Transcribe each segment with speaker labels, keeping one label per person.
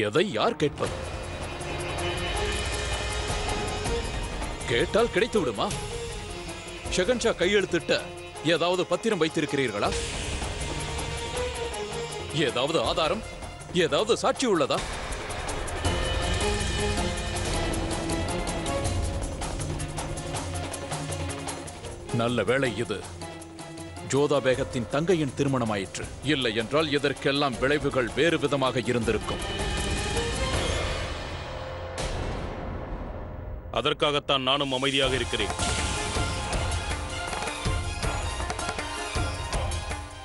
Speaker 1: எதை யார் கேட்பது? கேட்டால் கிடைத்து விடுமா? ஷெகன்ஷா கையெழுத்திட்ட ஏதாவது பத்திரம் வைத்திருக்கிறீர்களா? ஏதாவது ஆதாரம், ஏதாவது சாட்சி உள்ளதா? நல்ல வேளை இது ஜோதா பேகத்தின் தங்கையின் திருமணமாயிற்று. இல்லை என்றால் இதற்கெல்லாம் விளைவுகள் வேறு விதமாக இருந்திருக்கும்.
Speaker 2: அதற்காகத்தான் நானும் அமைதியாக இருக்கிறேன்.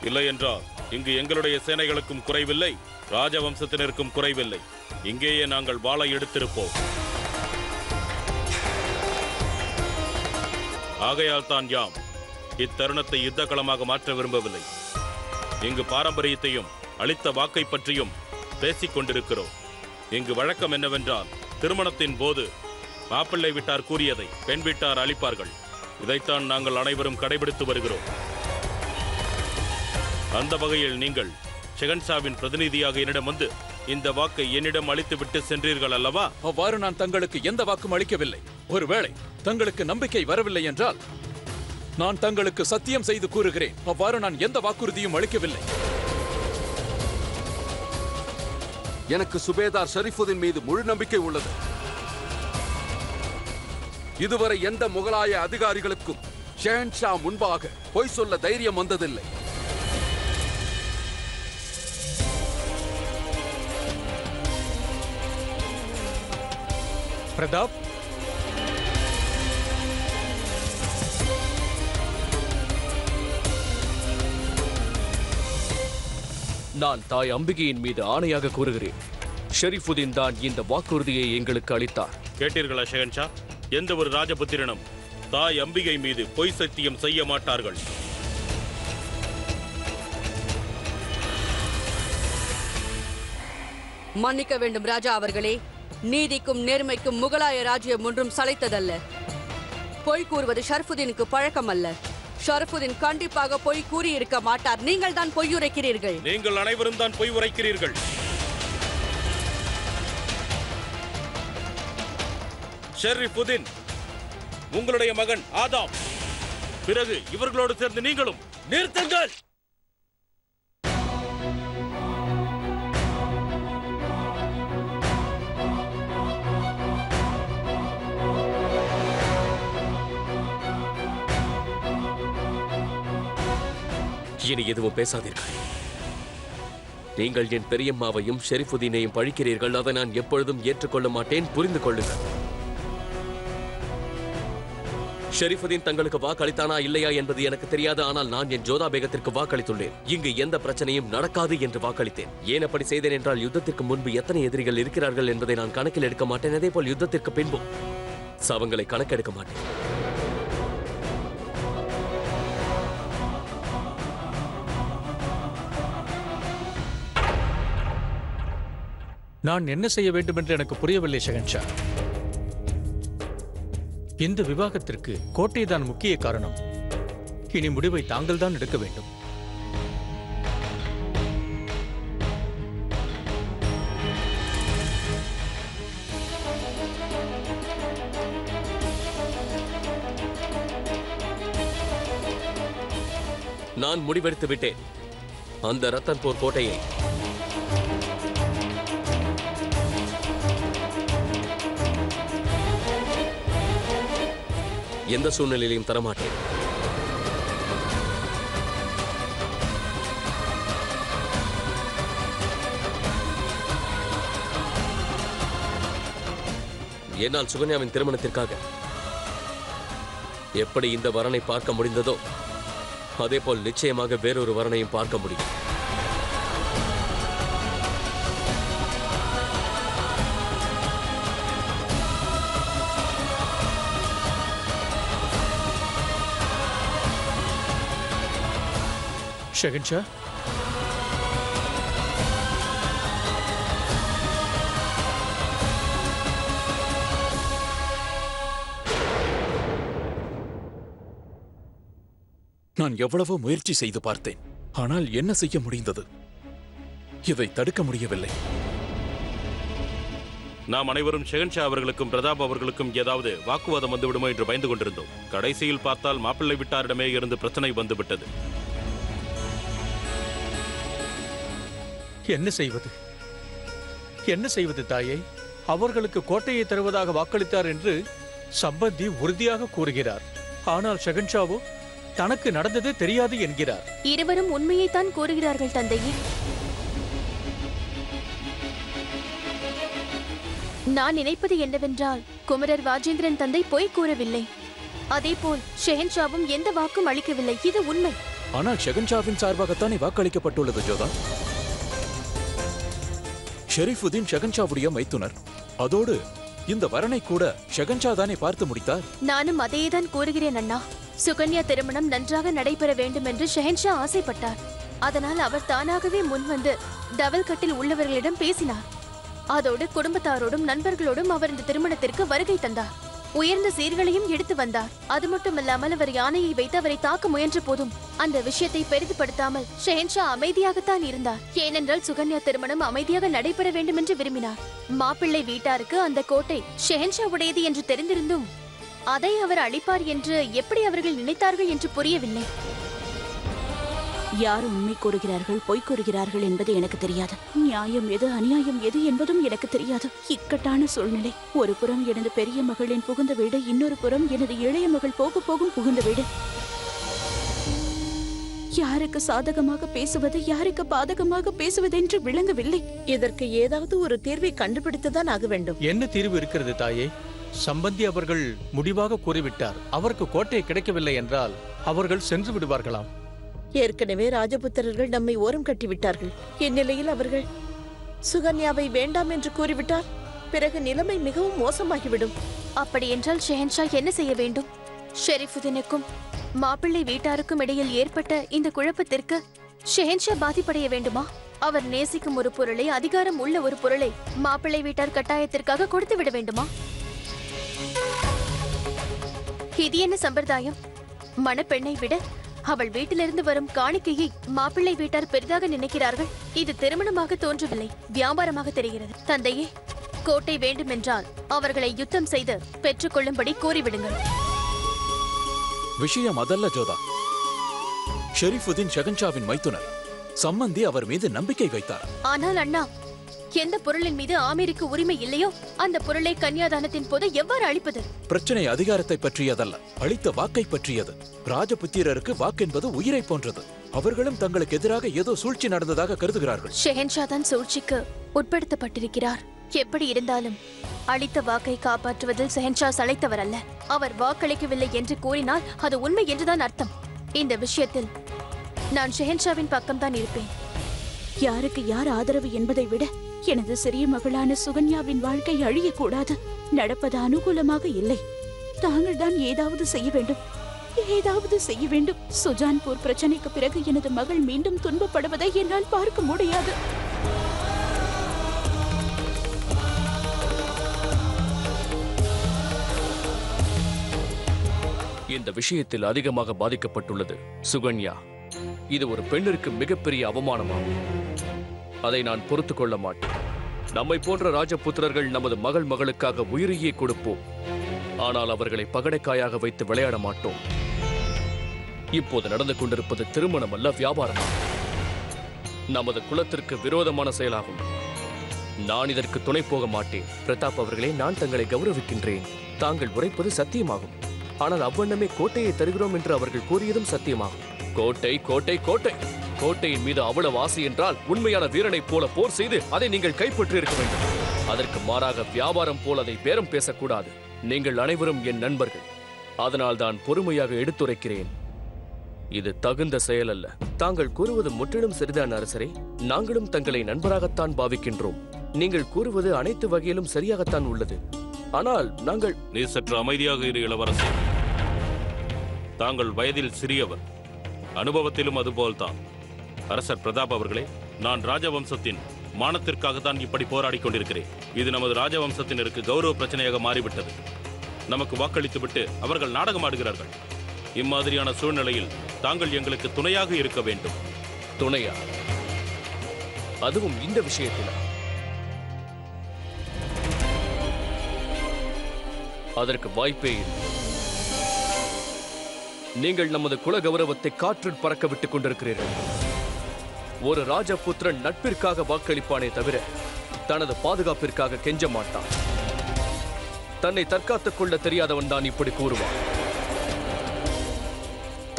Speaker 2: இல்லை என்றால் இங்கு எங்களுடைய சேனைகளுக்கும் குறைவில்லை, ராஜவம்சத்தினருக்கும் குறைவில்லை. இங்கேயே நாங்கள் வாளை எடுத்திருப்போம். ஆகையால் தான் யாம் இத்தருணத்தை யுத்த களமாக மாற்ற விரும்பவில்லை. இங்கு பாரம்பரியத்தையும் அளித்த வாக்கை பற்றியும் பேசிக் கொண்டிருக்கிறோம். இங்கு வழக்கம் என்னவென்றால், திருமணத்தின் போது மாப்பிள்ளை வீட்டார் கூறியதை பெண் வீட்டார் அளிப்பார்கள். இதைத்தான் நாங்கள் அனைவரும் கடைபிடித்து வருகிறோம். அந்த வகையில் நீங்கள் ஷெகன்ஷாவின் பிரதிநிதியாக என்னிடம் வந்து இந்த வாக்கை என்னிடம் அளித்து விட்டு சென்றீர்கள் அல்லவா?
Speaker 1: அவ்வாறு நான் தங்களுக்கு எந்த வாக்கும் அளிக்கவில்லை. ஒருவேளை தங்களுக்கு நம்பிக்கை வரவில்லை என்றால் நான் தங்களுக்கு சத்தியம் செய்து கூறுகிறேன், அவ்வாறு நான் எந்த வாக்குறுதியும் அளிக்கவில்லை.
Speaker 3: எனக்கு சுபேதார் ஷரீஃபுதீன் மீது முழு நம்பிக்கை உள்ளது. இதுவரை எந்த முகலாய அதிகாரிகளுக்கும் ஷெஹன்ஷா முன்பாக பொய் சொல்ல தைரியம் வந்ததில்லை.
Speaker 4: பிரதாப்,
Speaker 5: நான் தாய் அம்பிகையின் மீது ஆணையாக கூறுகிறேன், ஷரீஃபுதீன் தான் இந்த வாக்குறுதியை எங்களுக்கு அளித்தார்.
Speaker 2: கேட்டீர்களா ஷெகன்ஷா? எந்த ஒரு ராஜபுத்திரனும் தாய் அம்பிகை மீது பொய் சத்தியம் செய்ய மாட்டார்கள்.
Speaker 6: மன்னிக்க வேண்டும் ராஜா அவர்களே. நீதிக்கும் நேர்மைக்கும் முகலாய ராஜ்யம் ஒன்றும் சளைத்ததல்ல. பொய் கூறுவது ஷரஃபுதீனுக்கு பழக்கம் அல்ல. ஷரஃபுதீன் கண்டிப்பாக பொய் கூறியிருக்க மாட்டார். நீங்கள் தான் பொய் உரைக்கிறீர்கள்.
Speaker 2: நீங்கள் அனைவரும் தான் பொய் உரைக்கிறீர்கள். ஷரீஃபுதீன், உங்களுடைய மகன் ஆதாம், பிறகு இவர்களோடு சேர்ந்து நீங்களும் நிறுத்துங்கள்.
Speaker 5: இனி எதுவும் பேசாதீர்கள். நீங்கள் என் பெரியம்மாவையும் ஷெரீஃபுதீனையும் பழிக்கிறீர்கள். அதை நான் எப்பொழுதும் ஏற்றுக்கொள்ள மாட்டேன். புரிந்து கொள்ளுங்கள். ஷெரீஃபுதீன் தங்களுக்கு வாக்களித்தானா இல்லையா என்பது எனக்கு தெரியாது. ஆனால் நான் என் ஜோதா பேகத்திற்கு வாக்களித்துள்ளேன். இங்கு எந்த பிரச்சனையும் நடக்காது என்று வாக்களித்தேன். ஏன் அப்படி செய்தேன் என்றால், யுத்தத்திற்கு முன்பு எத்தனை எதிரிகள் இருக்கிறார்கள் என்பதை நான் கணக்கில் எடுக்க மாட்டேன். அதே போல் யுத்தத்திற்கு பின்பும் சவங்களை கணக்கெடுக்க மாட்டேன்.
Speaker 4: நான் என்ன செய்ய வேண்டும் என்று எனக்கு புரியவில்லை ஷெகன்ஷா. இந்த விவாகத்திற்கு கோட்டை தான் முக்கிய காரணம். இனி முடிவை தாங்கள் தான் எடுக்க வேண்டும்.
Speaker 5: நான் முடிவெடுத்து விட்டேன். அந்த ரத்தன்பூர் கோட்டையை எந்த சூழ்நிலையிலும் தரமாட்டேன். என்னால் சுகன்யாவின் திருமணத்திற்காக எப்படி இந்த வரனை பார்க்க முடிந்ததோ அதேபோல் நிச்சயமாக வேறொரு வரனையும் பார்க்க முடியும்.
Speaker 4: ஷெகன்ஷா,
Speaker 1: நான் எவ்வளவோ முயற்சி செய்து பார்த்தேன். ஆனால் என்ன செய்ய முடிந்தது? இதை தடுக்க முடியவில்லை.
Speaker 2: நாம் அனைவரும் ஷெகன்ஷா அவர்களுக்கும் பிரதாப் அவர்களுக்கும் ஏதாவது வாக்குவாதம் வந்துவிடுமோ என்று பயந்து கொண்டிருந்தோம். கடைசியில் பார்த்தால் மாப்பிள்ளை வீட்டாரிடமே இருந்து பிரச்சனை வந்துவிட்டது.
Speaker 4: என்ன செய்வது தாயே? அவர்களுக்கு கோட்டையை தருவதாக வாக்களித்தார் என்று சம்பந்தி உறுதியாக கூறுகிறார். ஆனால் ஷெகன்ஷாவோ தனக்கு நடந்தது தெரியாது என்கிறார்.
Speaker 7: இருவரும் உண்மையைத்தான் கூறுகிறார்கள் தந்தையே. நான் நினைப்பது என்னவென்றால் குமரர் ராஜேந்திரன் தந்தை பொய் கூறவில்லை. அதேபோல் ஷெஹன்ஷாவும் எந்த வாக்கும் அளிக்கவில்லை. இது உண்மை.
Speaker 1: ஆனால் ஷெகன்ஷாவின் சார்பாகத்தானே வாக்களிக்கப்பட்டுள்ளது ஜோதா. ஷெரீஃபுதீன் ஷெகன்ஷாவுடைய மைத்துனர். அதோடு இந்த வரனை கூட ஷெகன்ஷா தானே பார்த்து முடித்தார்.
Speaker 7: நானும் அதையேதான் கூறுகிறேன் அண்ணா. சுகன்யா திருமணம் நன்றாக நடைபெற வேண்டும் என்று ஷெஹன்ஷா ஆசைப்பட்டார். அதனால் அவர் தானாகவே முன்வந்து டவல்கட்டில் உள்ளவர்களிடம் பேசினார். அதோடு குடும்பத்தாரோடும் நண்பர்களோடும் அவர் இந்த திருமணத்திற்கு வருகை தந்தார். உயர்ந்த சீர்களையும் எடுத்து வந்தார். அது மட்டுமல்லாமல் அவர் யானையை வைத்து அவரை தாக்க முயன்ற போதும் அந்த விஷயத்தை பெரிதுபடுத்தாமல் ஷெஹன்ஷா அமைதியாகத்தான் இருந்தார். ஏனென்றால் சுகன்யா திருமணம் அமைதியாக நடைபெற வேண்டும் என்று விரும்பினார். மாப்பிள்ளை வீட்டாருக்கு அந்த கோட்டை ஷெஹன்ஷா உடையது என்று தெரிந்திருந்தும் அதை அவர் அளிப்பார் என்று எப்படி அவர்கள் நினைத்தார்கள் என்று புரியவில்லை.
Speaker 8: யார் உண்மை கூறுகிறார்கள், பொய் கூறுகிறார்கள் என்பது எனக்கு தெரியாது. நியாயம் எது, அநியாயம் எது என்பதும் எனக்கு தெரியாது. இக்கட்டான சூழ்நிலை. ஒரு புறம் எனது பெரிய மகளின் புகுந்த வீடு, இன்னொரு புறம் எனது இளைய மகள் போகும் புகுந்த வீடு. யாருக்கு சாதகமாக பேசுவது, யாருக்கு பாதகமாக பேசுவது என்று விளங்கவில்லை.
Speaker 9: இதற்கு ஏதாவது ஒரு தீர்வை கண்டுபிடித்துதான் ஆக வேண்டும்.
Speaker 4: என்ன தீர்வு இருக்கிறது தாயே? சம்பந்தி அவர்கள் முடிவாக கூறிவிட்டார். அவருக்கு கோட்டை கிடைக்கவில்லை என்றால் அவர்கள் சென்று விடுவார்களாம்.
Speaker 9: ஏற்கனவே ராஜபுத்திரர்கள் நம்மை ஓரம் கட்டிவிட்டார்கள். இந்நிலையில் அவர்கள் சுகன்யாவை வேண்டாம் என்று கூறிவிட்டால் பிறகு நிலைமை மிகவும் மோசமாகிவிடும்.
Speaker 7: அப்படி என்றால் ஷெஹன்ஷா என்ன செய்ய வேண்டும்? ஷெரீஃபுதீனுக்கும் மாப்பிள்ளை வீட்டாருக்கும் இடையில் ஏற்பட்ட இந்த குழப்பத்திற்கு ஷெஹன்ஷா பாதிப்படைய வேண்டுமா? அவர் நேசிக்கும் ஒரு பொருளை, அதிகாரம் உள்ள ஒரு பொருளை மாப்பிள்ளை வீட்டார் கட்டாயத்திற்காக கொடுத்து விட வேண்டுமா? இது என்ன சம்பிரதாயம்? மணப்பெண்ணை விட அவள் வீட்டிலிருந்து வரும் காணிக்கையை மாப்பிள்ளை வீட்டார் பெரிதாக நினைக்கிறார்கள். இது திருமணமாக தோன்றவில்லை, வியாபாரமாக தெரிகிறது. தந்தையே, கோட்டை வேண்டுமென்றால் அவர்களை யுத்தம் செய்து பெற்றுக்கொள்ளும்படி கூறிவிடுங்கள்.
Speaker 1: விஷயம் அதல்ல ஜோதா. ஷெரீஃபுதீன் ஷெகன்ஷாவின் மைத்துனர். சம்பந்தி அவர் மீது நம்பிக்கை வைத்தார்.
Speaker 7: ஆனால் அண்ணா, எந்த பொருளின் மீது ஆமீருக்கு உரிமை இல்லையோ அந்த பொருளை கன்னியாதானத்தின் போது எவ்வாறு அளிப்பது?
Speaker 1: பிரச்சனை அதிகாரத்தை பற்றியதல்ல, அளித்த வாக்கை பற்றியது. ராஜபுத்திரருக்கு வாக்கென்பது உயிரை போன்றது. அவர்களும் தங்களுக்கு எதிராக ஏதோ சூழ்ச்சி நடந்ததாக கருதுகிறார்கள்.
Speaker 7: ஷெஹன்ஷா தான் சூழ்ச்சிக்கு உட்படுத்தப்பட்டிருக்கிறார். எப்படி இருந்தாலும் அளித்த வாக்கை காப்பாற்றுவதில் ஷெஹன்ஷா சளைத்தவர் அல்ல. அவர் வாக்களிக்கவில்லை என்று கூறினால் அது உண்மை என்றுதான் அர்த்தம். இந்த விஷயத்தில் நான் ஷெஹன்ஷாவின் பக்கம்தான் இருப்பேன்.
Speaker 8: யாருக்கு யார் ஆதரவு என்பதை விட எனது சிறிய மகளான சுகன்யாவின் வாழ்க்கை அழியக்கூடாது. நடப்பது அனுகூலமாக இல்லை. தாங்கள் தான் ஏதாவது செய்ய வேண்டும். சுஜான்பூர் பிரச்சனைக்கு பிறகு எனது மகள் மீண்டும் துன்பப்படுவதை என்னால் பார்க்க முடியாது.
Speaker 5: இந்த விஷயத்தில் அதிகமாக பாதிக்கப்பட்டுள்ளது சுகன்யா. இது ஒரு பெண்ணிற்கு மிகப்பெரிய அவமானமாகும். அதை நான் பொறுத்துக் கொள்ள மாட்டேன். நம்மை போன்ற ராஜபுத்திரர்கள் நமது மகளுக்காக உயிரையே கொடுப்போம். ஆனால் அவர்களை பகடைக்காயாக வைத்து விளையாட மாட்டோம். இப்போது நடந்து கொண்டிருப்பது திருமணம் அல்ல, வியாபாரம். நமது குலத்திற்கு விரோதமான செயலாகும். நான் இதற்கு துணை போக மாட்டேன். பிரதாப் அவர்களே, நான் தங்களை கௌரவிக்கின்றேன். தாங்கள் உரைப்பது சத்தியமாகும். ஆனால் அவ்வண்ணமே கோட்டையை தருகிறோம் என்று அவர்கள் கூறியதும் சத்தியமாகும். கோட்டை கோட்டை கோட்டை கோட்டையின் மீது அவ்வளவு ஆசை என்றால் உண்மையான வீரனைப் போல போர் செய்து அதை நீங்கள் கைப்பற்றி இருக்க வேண்டும். அதற்கு மாறாக வியாபாரம் போல் அதை பேரம் பேசக்கூடாது. நீங்கள் அனைவரும் என் நண்பர்கள். அதனால் தான் பொறுமையாக எடுத்துரைக்கிறேன். இது தகுந்த செயல் அல்ல. தாங்கள் கூறுவது முற்றிலும் சரிதான் அரசரே. நாங்களும் தங்களை நண்பராகத்தான் பாவிக்கின்றோம். நீங்கள் கூறுவது அனைத்து வகையிலும் சரியாகத்தான் உள்ளது. ஆனால் நாங்கள்...
Speaker 2: நீ சற்று அமைதியாக இரு இளவரசர். தாங்கள் வயதில் சிறியவர், அனுபவத்திலும் அதுபோல்தான். அரசர் பிரதாப் அவர்களே, நான் ராஜவம்சத்தின் மானத்திற்காகத்தான் இப்படி போராடி கொண்டிருக்கிறேன். இது நமது ராஜவம்சத்தினருக்கு கௌரவ பிரச்சனையாக மாறிவிட்டது. நமக்கு வாக்களித்துவிட்டு அவர்கள் நாடகம் ஆடுகிறார்கள். இம்மாதிரியான சூழ்நிலையில் தாங்கள் எங்களுக்கு துணையாக இருக்க வேண்டும்.
Speaker 5: துணையா? அதுவும் இந்த விஷயத்தில்? அதற்கு வாய்ப்பே இல்லை. நீங்கள் நமது குல கௌரவத்தை காற்றில் பறக்க விட்டுக் கொண்டிருக்கிறீர்கள். ஒரு ராஜபுத்திரன் நட்பிற்காக வாக்களிப்பானே தவிர தனது பாதுகாப்பிற்காக கெஞ்ச மாட்டான். தன்னை தற்காத்துக் கொள்ள தெரியாதவன் தான் இப்படி கூறுவான்.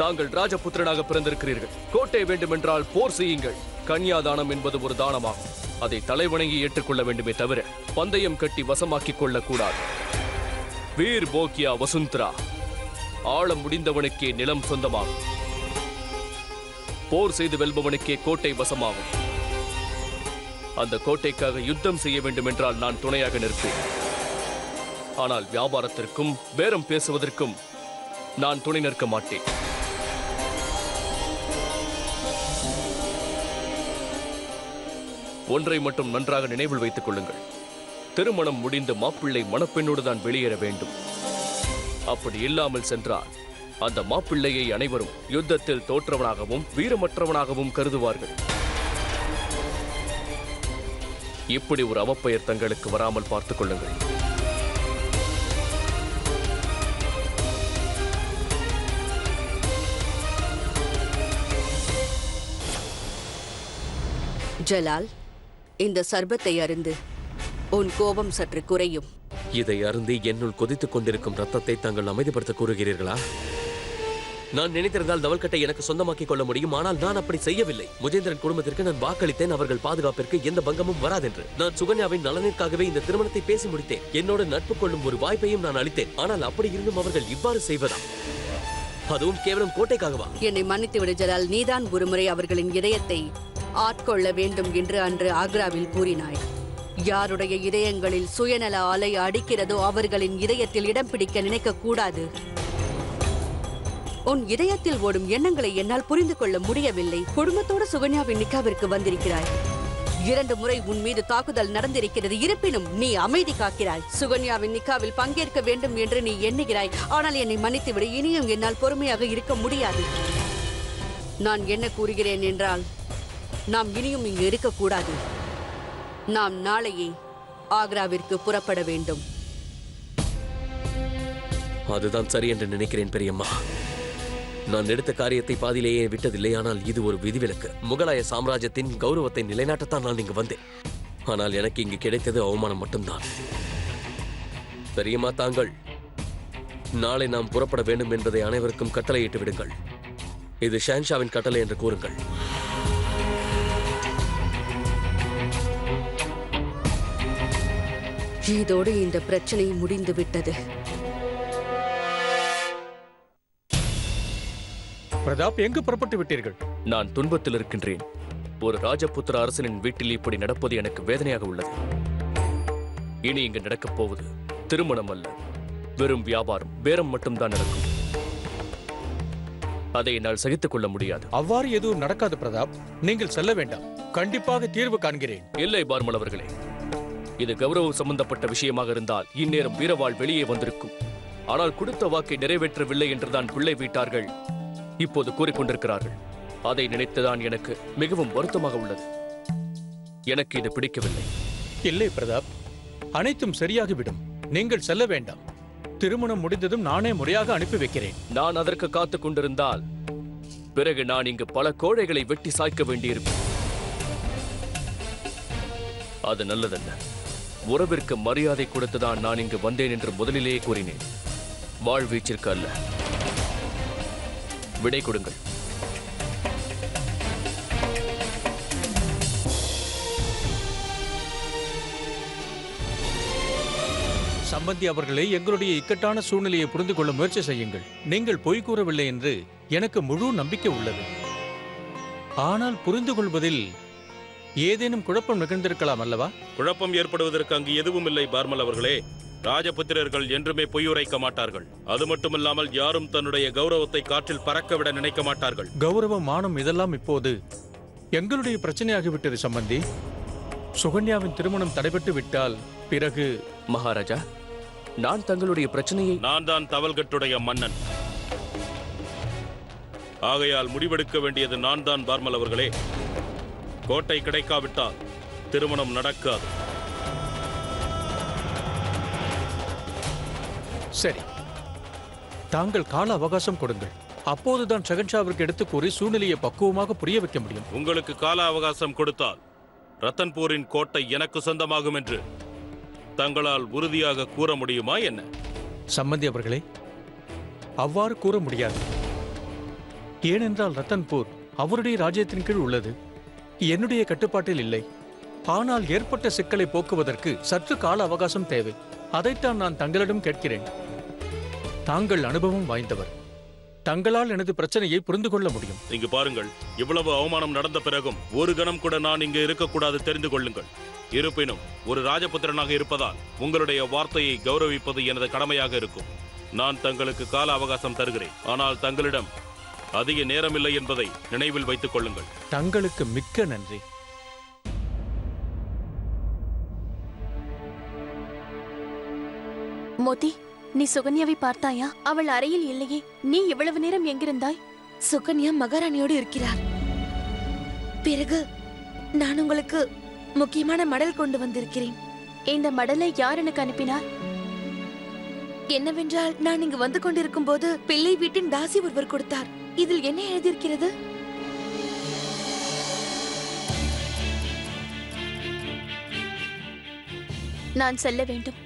Speaker 5: தாங்கள் ராஜபுத்திரனாக பிறந்திருக்கிறீர்கள். கோட்டை வேண்டுமென்றால் போர் செய்யுங்கள். கன்யாதானம் என்பது ஒரு தானமாகும். அதை தலைவணங்கி ஏற்றுக்கொள்ள வேண்டுமே தவிர பந்தயம் கட்டி வசமாக்கிக் கொள்ளக்கூடாது. வீர் போக்கியா வசுந்தரா, ஆழ முடிந்தவனுக்கே நிலம் சொந்தமாகும். போர் செய்து வெல்பவனுக்கே கோட்டை வசமாகும். அந்த கோட்டைக்காக யுத்தம் செய்ய வேண்டும் என்றால் நான் துணையாக நிற்பேன். ஆனால் வியாபாரத்திற்கும் பேரம் பேசுவதற்கும் நான் துணை நிற்க மாட்டேன். ஒன்றை மட்டும் நன்றாக நினைவில் வைத்துக் கொள்ளுங்கள். திருமணம் முடிந்து மாப்பிள்ளை மணப்பெண்ணோடு தான் வெளியேற வேண்டும். அப்படி இல்லாமல் சென்றால் அந்த மாப்பிள்ளையை அனைவரும் யுத்தத்தில் தோற்றவனாகவும் வீரமற்றவனாகவும் கருதுவார்கள். இப்படி ஒரு அவப்பெயர் தங்களுக்கு வராமல் பார்த்துக் கொள்ளுங்கள்.
Speaker 6: ஜலால், இந்த சர்பத்தை அருந்து உன் கோபம் சற்று குறையும்.
Speaker 5: இதை அருந்தி என்னுள் கொதித்துக் கொண்டிருக்கும் ரத்தத்தை தாங்கள் அமைதிப்படுத்த கூறுகிறீர்களா? நான் நினைத்திருந்தால் தவல்கட்டை எனக்கு சொந்தமாக்கிக் கொள்ள முடியும். ஆனால் நான் அப்படி செய்யவில்லை. முஜேந்திரன் குடும்பத்திற்கு நான் வாக்களித்தேன், அவர்கள் பாதுகாப்பிற்கு எந்த பங்கமும் வராதென்று. நான் சுகன்யாவின் நலனிற்காகவே இந்த திருமணத்தை பேசி முடித்தேன். என்னோடு நட்பு கொள்ளும் ஒரு வாய்ப்பையும் நான் அளித்தேன். ஆனால் அப்படி இருந்தும் அவர்கள் இவ்வாறு செய்வதா? அதுவும் கேவலம் கோட்டைக்காகவா?
Speaker 6: என்னை மன்னித்து விடு ஜலால். நீதான் ஒருமுறை அவர்களின் இதயத்தை ஆட்கொள்ள வேண்டும் என்று அன்று ஆக்ராவில் கூறினாய். யாருடைய இதயங்களில் சுயநல அலை அடிக்கிறதோ அவர்களின் இதயத்தில் இடம் பிடிக்க நினைக்க கூடாது. உன் இதயத்தில் ஓடும் எண்ணங்களை என்னால் புரிந்து கொள்ள முடியவில்லை. குடும்பத்தோடு சுகன்யாவின் நிக்காவிற்கு வந்திருக்கிறாய். 2 முறை உன் மீது தாக்குதல் நடந்திருக்கிறது. இருப்பினும் நீ அமைதி காக்கிறாய். சுகன்யாவின் நிக்காவில் பங்கேற்க வேண்டும் என்று நீ எண்ணுகிறாய். ஆனால் என்னை மன்னித்து விடு. இனியும் என்னால் பொறுமையாக இருக்க முடியாது. நான் என்ன கூறுகிறேன் என்றால், நாம் இனியும் இங்கு இருக்கக்கூடாது. நாம் நாளையே ஆக்ராவிற்கு புறப்பட வேண்டும்.
Speaker 5: அதுதான் சரி என்று நினைக்கிறேன் பெரியம்மா. நான் எடுத்த காரியத்தை பாதியிலேயே விட்டதில்லை. ஆனால் இது ஒரு விதிவிலக்கு. முகலாய சாம்ராஜ்யத்தின் கௌரவத்தை நிலைநாட்டத்தான் நான் இங்கு வந்தேன். ஆனால் எனக்கு இங்கு கிடைத்தது அவமானம் மட்டும்தான். பெரியம்மா, தாங்கள் நாளை நாம் புறப்பட வேண்டும் என்பதை அனைவருக்கும் கட்டளையிட்டு விடுங்கள். இது ஷஹன்ஷாவின் கட்டளை என்று கூறுங்கள்.
Speaker 6: இதோடு இந்த பிரச்சனை முடிந்து விட்டது.
Speaker 4: பிரதாப், எங்கு புறப்பட்டு விட்டீர்கள்?
Speaker 5: நான் துன்பத்தில் இருக்கின்றேன். ஒரு ராஜபுத்திர அரசனின் வீட்டில் இப்படி நடப்பது எனக்கு வேதனையாக உள்ளது. இனி இங்கு நடக்கப் போவது திருமணம் அல்ல, வெறும் வியாபாரம், பேரம் மட்டும்தான் நடக்கும். அதை என்னால் சகித்துக் கொள்ள முடியாது.
Speaker 4: அவ்வாறு எதுவும் நடக்காது பிரதாப். நீங்கள் செல்ல வேண்டாம். கண்டிப்பாக தீர்வு காண்கிறேன்.
Speaker 5: இல்லை பார்மல் அவர்களே, இது கௌரவம் சம்பந்தப்பட்ட விஷயமாக இருந்தால் இந்நேரம் வீரவாள் வெளியே வந்திருக்கும். ஆனால் கொடுத்த வாக்கை நிறைவேற்றவில்லை என்றுதான் பிள்ளை வீட்டார்கள் இப்போது கூறிக்கொண்டிருக்கிறார்கள். அதை நினைத்துதான் எனக்கு மிகவும் வருத்தமாக உள்ளது. எனக்கு இது பிடிக்கவில்லை.
Speaker 4: இல்லை பிரதாப், அனைத்தும் சரியாகிவிடும். நீங்கள் செல்ல வேண்டாம். திருமணம் முடிந்ததும் நானே முறையாக அனுப்பி வைக்கிறேன்.
Speaker 5: நான் அதற்கு காத்துக் கொண்டிருந்தால் பிறகு நான் இங்கு பல கோழைகளை வெட்டி சாய்க்க வேண்டியிருக்கும். அது நல்லதல்ல. உறவிற்கு மரியாதை கொடுத்துதான் நான் இங்கு வந்தேன் என்று முதலிலேயே கூறினேன். வாழ்வீச்சிற்கு அல்ல. விடை கொடுங்கள்.
Speaker 4: சம்பந்தி அவர்களே, எங்களுடைய இக்கட்டான சூழ்நிலையை புரிந்து கொள்ள முயற்சி செய்யுங்கள். நீங்கள் பொய் கூறவில்லை என்று எனக்கு முழு நம்பிக்கை உள்ளது. ஆனால் புரிந்து கொள்வதில் ஏதேனும் குழப்பம் நிகழ்ந்திருக்கலாம் அல்லவா?
Speaker 2: குழப்பம் ஏற்படுவதற்கு அங்கு எதுவும் இல்லை பார்மல் அவர்களே. ராஜபுத்திரர்கள் என்றுமே பொய்யுரைக்க மாட்டார்கள். அது மட்டுமில்லாமல் யாரும் தன்னுடைய கௌரவத்தை காற்றில் பறக்கவிட நினைக்க மாட்டார்கள்.
Speaker 4: கௌரவம், மானம் இதெல்லாம் இப்போது எங்களுடைய பிரச்சனையாகிவிட்டது சம்பந்தி. சுகன்யாவின் திருமணம் தடைபட்டு விட்டால் பிறகு...
Speaker 5: மகாராஜா, நான் தங்களுடைய பிரச்சனையை...
Speaker 2: நான் தான் தவல்கட்டுடைய மன்னன். ஆகையால் முடிவெடுக்க வேண்டியது நான் தான் பார்மல் அவர்களே. கோட்டை கிடைக்காவிட்டால் திருமணம் நடக்காது.
Speaker 4: சரி, தாங்கள் கால அவகாசம் கொடுங்கள். அப்போதுதான் ஷகன்ஷாவிற்கு எடுத்து கூறி சூழ்நிலையை பக்குவமாக புரிய வைக்க முடியும்.
Speaker 2: உங்களுக்கு கால அவகாசம் கொடுத்தால் ரத்தன்பூரின் கோட்டை எனக்கு சொந்தமாகும் என்று தங்களால் உறுதியாக கூற முடியுமா என்ன?
Speaker 4: சம்பந்தி அவர்களே, அவ்வாறு கூற முடியாது. ஏனென்றால் ரத்தன்பூர் அவருடைய ராஜ்யத்தின் கீழ் உள்ளது, என்னுடைய கட்டுப்பாட்டில் இல்லை. ஆனால் ஏற்பட்ட சிக்கலை போக்குவதற்கு சற்று கால அவகாசம் தேவை. அதைத்தான் நான் தங்களிடம் கேட்கிறேன். தாங்கள் அனுபவம் வாய்ந்தவர், தங்களால் எனது பிரச்சனையை புரிந்து கொள்ள முடியும்.
Speaker 2: இங்கு பாருங்கள், இவ்வளவு அவமானம் நடந்த பிறகும் ஒரு கணம் கூட நான் இங்கு இருக்கக்கூடாது, தெரிந்து கொள்ளுங்கள். இருப்பினும் ஒரு ராஜபுத்திரனாக இருப்பதால் உங்களுடைய வார்த்தையை கௌரவிப்பது எனது கடமையாக இருக்கும். நான் தங்களுக்கு கால அவகாசம் தருகிறேன். ஆனால் தங்களிடம் அதிக நேரமில்லை என்பதை நினைவில் வைத்துக் கொள்ளுங்கள்.
Speaker 4: தங்களுக்கு மிக்க நன்றி.
Speaker 7: மோதி, நீ சுகன்யாவை பார்த்தாயா? அவள் அறையில் இல்லையே. நீ இவ்வளவு நேரம் எங்கிருந்தாய்?
Speaker 10: சுகன்யா மகாராணியோடு இருக்கிறார். பிறகு நான் உங்களுக்கு முக்கியமான மடல் கொண்டு வந்திருக்கிறேன்.
Speaker 7: இந்த மடலை யார் எனக்கு அனுப்பினார்?
Speaker 10: என்னவென்றால், நான் இங்கு வந்து கொண்டிருக்கும் போது பிள்ளை வீட்டின் தாசி ஒருவர் கொடுத்தார். இதில் என்ன எழுதியிருக்கிறது?
Speaker 7: நான் செல்ல வேண்டும்.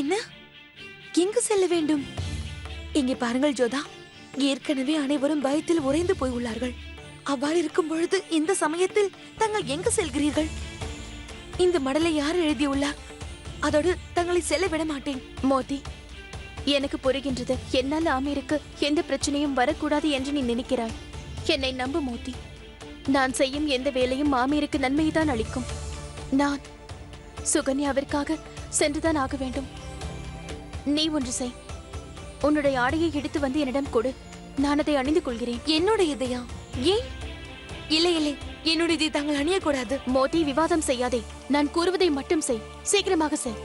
Speaker 10: என்ன? எங்கு செல்ல வேண்டும்? இங்கே பாருங்கள் ஜோதா, ஏற்கனவே அனைவரும் பயத்தில் உறைந்து போய் உள்ளார்கள். அவ்வாறு இருக்கும் பொழுது இந்த சமயத்தில் தாங்கள் எங்கு செல்கிறீர்கள்? இந்த மடலை யார் எழுதியுள்ளார்? அதோடு தங்களை செல்ல விட மாட்டேன்.
Speaker 7: மோதி, எனக்கு புரிகின்றது. என்னால் ஆமீருக்கு எந்த பிரச்சனையும் வரக்கூடாது என்று நீ நினைக்கிறாய். என்னை நம்பு மோதி, நான் செய்யும் எந்த வேலையும் ஆமீருக்கு நன்மைதான் அளிக்கும். நான் சுகன்யாவிற்காக சென்றுதான் ஆக வேண்டும். நீ ஒன்று செய், உன்னுடைய ஆடையை எடுத்து வந்து என்னிடம் கொடு. நான் அதை அணிந்து கொள்கிறேன்.
Speaker 10: என்னுடையதையா? ஏன்? இல்லை இல்லை, என்னுடையதை தாங்கள் அணியக்கூடாது.
Speaker 7: மோதி, விவாதம் செய்யாதே. நான் கூறுவதை மட்டும் செய். சீக்கிரமாக செய்.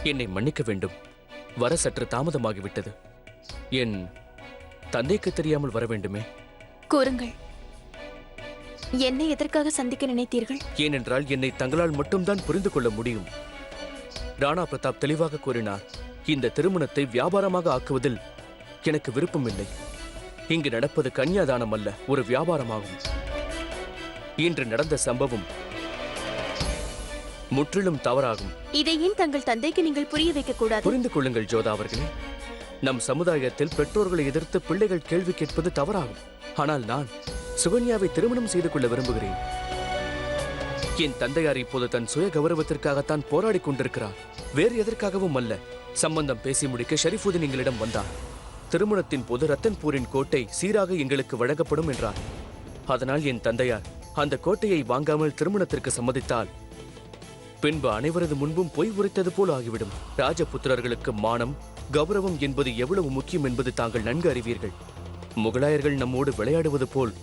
Speaker 5: என்னை மன்னிக்க வேண்டும். வர சற்று தாமதமாகிவிட்டது. என் தந்தைக்கு தெரியாமல் வர வேண்டுமே.
Speaker 7: கூறுங்கள், என்னை எதற்காக சந்திக்க நினைத்தீர்கள்?
Speaker 5: ஏனென்றால் என்னை தங்களால் மட்டும்தான் புரிந்து கொள்ள முடியும். ராணா பிரதாப் தெளிவாக கூறினார், இந்த திருமணத்தை வியாபாரமாக ஆக்குவதில் எனக்கு விருப்பமில்லை. இங்கு நடப்பது கன்னியாதானம் அல்ல, ஒரு வியாபாரமாகும். இன்று நடந்த சம்பவம் முற்றிலும் தவறாகும்.
Speaker 7: இதை ஏன் தங்கள் தந்தைக்கு நீங்கள் புரிய வைக்க கூடாது?
Speaker 5: புரிந்து கொள்ளுங்கள் ஜோதா அவர்களே, நம் சமுதாயத்தில் பெற்றோர்களை எதிர்த்து பிள்ளைகள் கேள்வி கேட்பது தவறாகும். ஆனால் நான் சுகன்யாவை திருமணம் செய்து கொள்ள விரும்புகிறேன். என் தந்தையார் இப்போது தன் சுய கௌரவத்திற்காகத்தான் போராடி கொண்டிருக்கிறார், வேறு எதற்காகவும் அல்ல. சம்பந்தம் பேசி முடிக்க ஷரீஃபுதீன் எங்களிடம் வந்தார். திருமணத்தின் போது ரத்தன்பூரின் கோட்டை சீராக எங்களுக்கு வழங்கப்படும் என்றார். அதனால் என் தந்தையார் அந்த கோட்டையை வாங்காமல் திருமணத்திற்கு சம்மதித்தால் பின்பு அனைவரது முன்பும் பொய் உரைத்தது போல் ஆகிவிடும். ராஜபுத்திரர்களுக்கு மானம், கௌரவம் என்பது எவ்வளவு முக்கியம் என்பது தாங்கள் நன்கு அறிவீர்கள். முகலாயர்கள் நம்மோடு விளையாடுவது போல்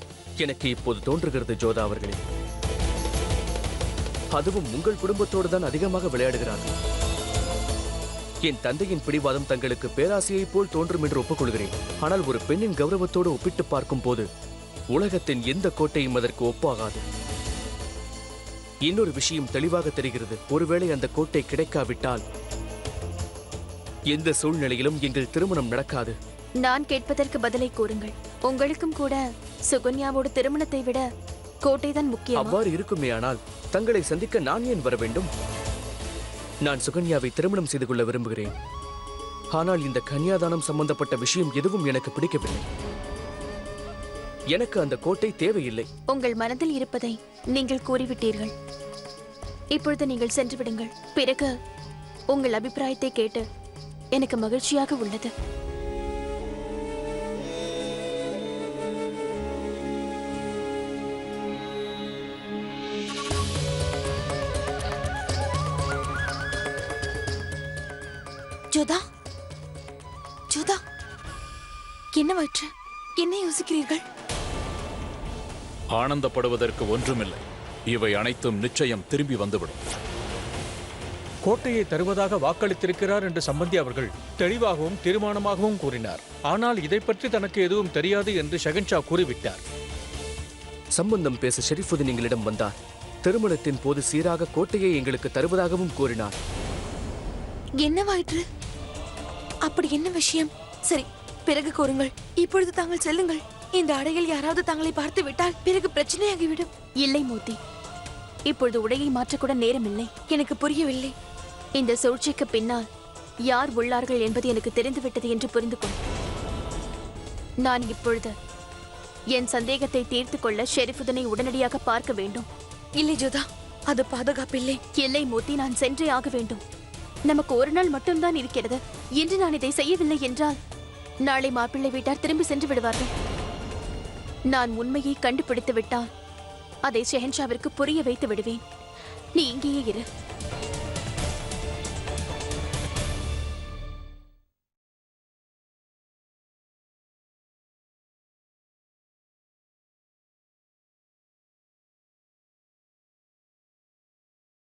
Speaker 5: எனக்கு இப்போது தோன்றுகிறது ஜோதா அவர்களே. அதுவும் உங்கள் குடும்பத்தோடு தான் அதிகமாக விளையாடுகிறார்கள். என் தந்தையின் பிடிவாதம் தங்களுக்கு பேராசையை போல் தோன்றும் என்று ஒப்புக்கொள்கிறேன். ஆனால் ஒரு பெண்ணின் கௌரவத்தோடு ஒப்பிட்டு பார்க்கும் போது உலகத்தின் எந்த கோட்டையும் அதற்கு ஒப்பாகாது. இன்னொரு விஷயம் தெளிவாக தெரிகிறது. ஒருவேளை அந்த கோட்டை கிடைக்காவிட்டால் எந்த சூழ்நிலையிலும் எங்கள் திருமணம் நடக்காது.
Speaker 7: நான் கேட்பதற்கு பதிலை கூறுங்கள். உங்களுக்கும் கூட சுகன்யாவோட திருமணத்தை விட கோட்டைதான் முக்கியம்.
Speaker 5: அவ்வாறு இருக்குமே, ஆனால் தங்களை சந்திக்க நான் ஏன் வர வேண்டும்? நான் சுகன்யாவை திருமணம் செய்து கொள்ள விரும்புகிறேன். ஆனால் இந்த கன்னியாதானம் சம்பந்தப்பட்ட விஷயம் எதுவும் எனக்கு பிடிக்கவில்லை. எனக்கு அந்த கோட்டை தேவையில்லை.
Speaker 7: உங்கள் மனதில் இருப்பதை நீங்கள் கூறிவிட்டீர்கள். இப்பொழுது நீங்கள் சென்று விடுங்கள். பிறகு உங்கள் அபிப்பிராயத்தை கேட்டு எனக்கு மகிழ்ச்சியாக உள்ளது.
Speaker 10: ஜோதா, ஜோதா, என்னவாற்று? என்ன யோசிக்கிறீர்கள்?
Speaker 1: ஆனந்தப்படுவதற்கு ஒன்றுமில்லை. இவை அனைத்தும் நிச்சயம் திரும்பி வந்துவிடும்.
Speaker 4: கோட்டையை தருவதாக வாக்களித்திருக்கிறார் என்று சம்பந்தி அவர்கள் தெளிவாகவும் தீர்மானமாகவும் கூறினார். ஆனால் இதை பற்றி தனக்கு எதுவும் தெரியாது என்று ஷெஹன்ஷா கூறிவிட்டார்.
Speaker 5: சம்பந்தம் பேச ஷெரீஃபுதீன் எங்களிடம் வந்தார். திருமணத்தின் போது சீராக கோட்டையை எங்களுக்கு தருவதாகவும் கூறினார்.
Speaker 10: என்னவாயிற்று? அப்படி என்ன விஷயம்? சரி, பிறகு கூறுங்கள். இப்பொழுது தாங்கள் செல்லுங்கள். இந்த அறையில் யாராவது தங்களை பார்த்து விட்டால் பிறகு பிரச்சனையாகிவிடும்.
Speaker 7: இல்லை மூர்த்தி, இப்பொழுது உடையை மாற்றக்கூட நேரமில்லை.
Speaker 10: எனக்கு புரியவில்லை.
Speaker 7: இந்த சூழ்ச்சிக்கு பின்னால் யார் உள்ளார்கள் என்பது எனக்கு தெரிந்துவிட்டது என்று புரிந்து கொள். நான் இப்பொழுது என் சந்தேகத்தை தீர்த்து கொள்ள ஷெரீஃபுதீனை உடனடியாக பார்க்க வேண்டும்.
Speaker 10: இல்லை ஜோதா, அது பாதுகாப்பில்லை.
Speaker 7: இல்லை மூர்த்தி, நான் சென்றே ஆக வேண்டும். நமக்கு ஒரு நாள் மட்டும்தான் இருக்கிறது. இன்று நான் இதை செய்யவில்லை என்றால் நாளை மாப்பிள்ளை வீட்டார் திரும்பி சென்று விடுவார்கள். நான் உண்மையை கண்டுபிடித்து விட்டால் அதை ஷெஹன்ஷாவிற்கு புரிய வைத்து விடுவேன். நீ இங்கேயே இரு.